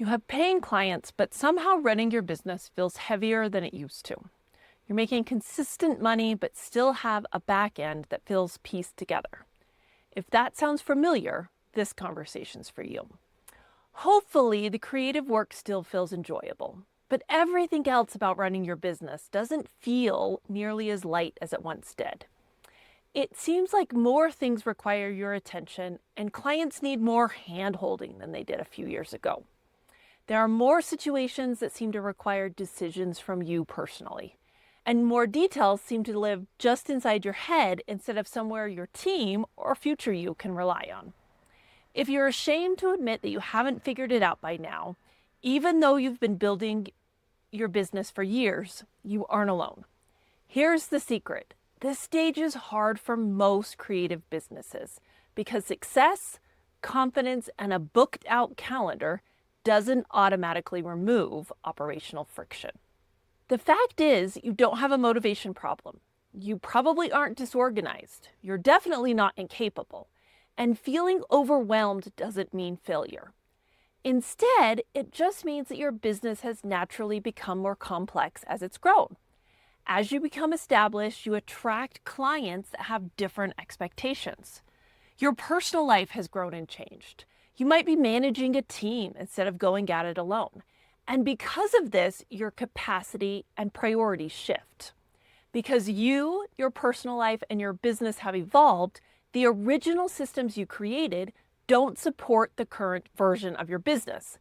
You have paying clients, but somehow running your business feels heavier than it used to. You're making consistent money, but still have a back end that feels pieced together. If that sounds familiar, this conversation's for you. Hopefully, the creative work still feels enjoyable, but everything else about running your business doesn't feel nearly as light as it once did. It seems like more things require your attention, and clients need more hand-holding than they did a few years ago. There are more situations that seem to require decisions from you personally, and more details seem to live just inside your head instead of somewhere your team or future you can rely on. If you're ashamed to admit that you haven't figured it out by now, even though you've been building your business for years, you aren't alone. Here's the secret. This stage is hard for most creative businesses because success, confidence, and a booked out calendar doesn't automatically remove operational friction. The fact is, you don't have a motivation problem. You probably aren't disorganized. You're definitely not incapable. And feeling overwhelmed doesn't mean failure. Instead, it just means that your business has naturally become more complex as it's grown. As you become established, you attract clients that have different expectations. Your personal life has grown and changed. You might be managing a team instead of going at it alone. And because of this, your capacity and priorities shift. Because you, your personal life, and your business have evolved, the original systems you created don't support the current version of your business.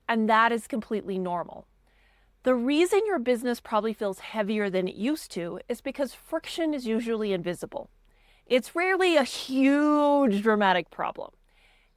And that is completely normal. The reason your business probably feels heavier than it used to is because friction is usually invisible. It's rarely a huge dramatic problem.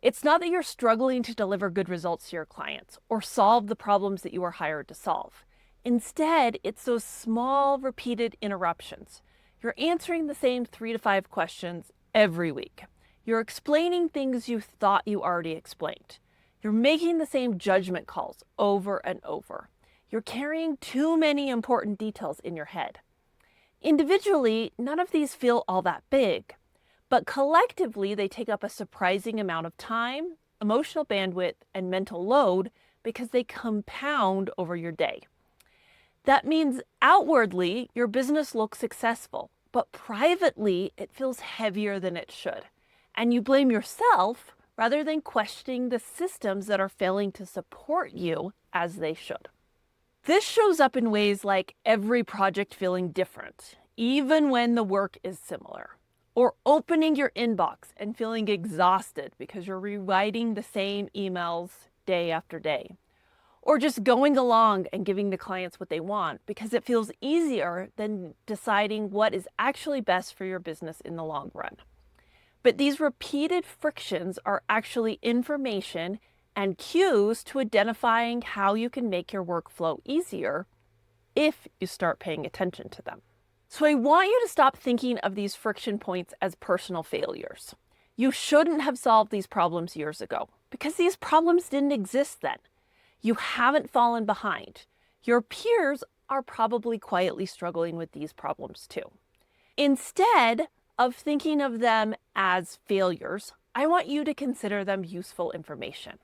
It's not that you're struggling to deliver good results to your clients or solve the problems that you were hired to solve. Instead, it's those small, repeated interruptions. You're answering the same 3 to 5 questions every week. You're explaining things you thought you already explained. You're making the same judgment calls over and over. You're carrying too many important details in your head. Individually, none of these feel all that big, but collectively they take up a surprising amount of time, emotional bandwidth, and mental load because they compound over your day. That means outwardly, your business looks successful, but privately, it feels heavier than it should. And you blame yourself rather than questioning the systems that are failing to support you as they should. This shows up in ways like every project feeling different, even when the work is similar, or opening your inbox and feeling exhausted because you're rewriting the same emails day after day, or just going along and giving the clients what they want because it feels easier than deciding what is actually best for your business in the long run. But these repeated frictions are actually information and cues to identifying how you can make your workflow easier if you start paying attention to them. So I want you to stop thinking of these friction points as personal failures. You shouldn't have solved these problems years ago because these problems didn't exist then. You haven't fallen behind. Your peers are probably quietly struggling with these problems too. Instead of thinking of them as failures, I want you to consider them useful information.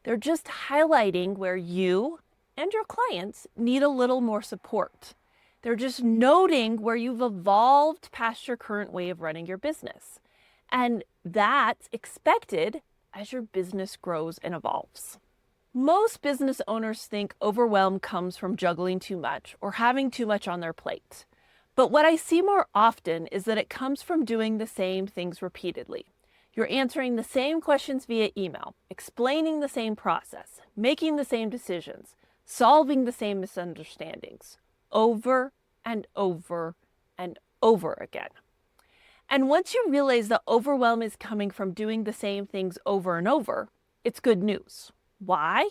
They're just highlighting where you and your clients need a little more support. They're just noting where you've evolved past your current way of running your business. And that's expected as your business grows and evolves. Most business owners think overwhelm comes from juggling too much or having too much on their plate. But what I see more often is that it comes from doing the same things repeatedly. You're answering the same questions via email, explaining the same process, making the same decisions, solving the same misunderstandings over and over and over again. And once you realize the overwhelm is coming from doing the same things over and over, it's good news. Why?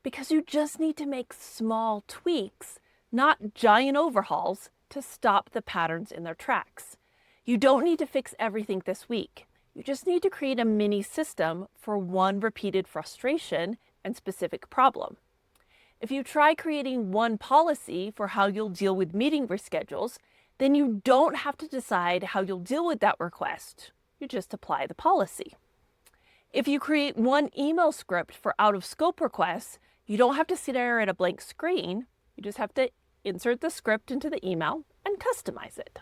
Because you just need to make small tweaks, not giant overhauls, to stop the patterns in their tracks. You don't need to fix everything this week. You just need to create a mini system for one repeated frustration and specific problem. If you try creating one policy for how you'll deal with meeting reschedules, then you don't have to decide how you'll deal with that request. You just apply the policy. If you create one email script for out-of-scope requests, you don't have to stare at a blank screen. You just have to insert the script into the email and customize it.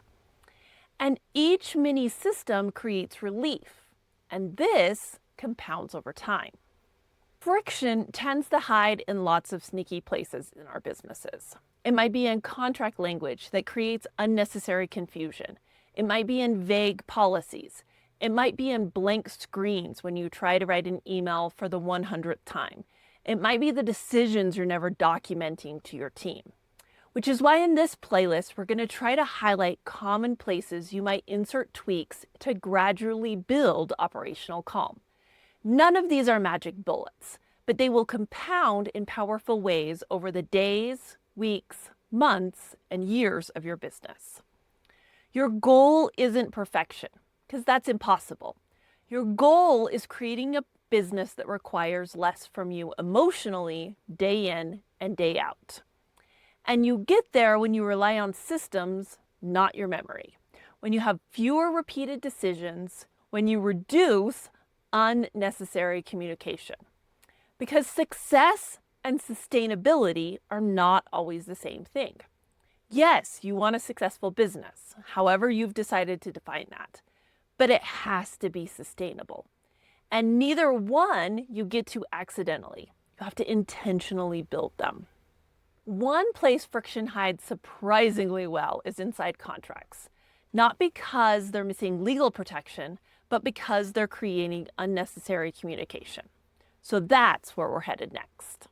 And each mini system creates relief, and this compounds over time. Friction tends to hide in lots of sneaky places in our businesses. It might be in contract language that creates unnecessary confusion. It might be in vague policies. It might be in blank screens when you try to write an email for the 100th time. It might be the decisions you're never documenting to your team. Which is why in this playlist, we're going to try to highlight common places you might insert tweaks to gradually build operational calm. None of these are magic bullets, but they will compound in powerful ways over the days, weeks, months, and years of your business. Your goal isn't perfection, because that's impossible. Your goal is creating a business that requires less from you emotionally, day in and day out. And you get there when you rely on systems, not your memory. When you have fewer repeated decisions, when you reduce unnecessary communication. Because success and sustainability are not always the same thing. Yes, you want a successful business, however you've decided to define that, but it has to be sustainable. And neither one you get to accidentally. You have to intentionally build them. One place friction hides surprisingly well is inside contracts, not because they're missing legal protection, but because they're creating unnecessary communication. So that's where we're headed next.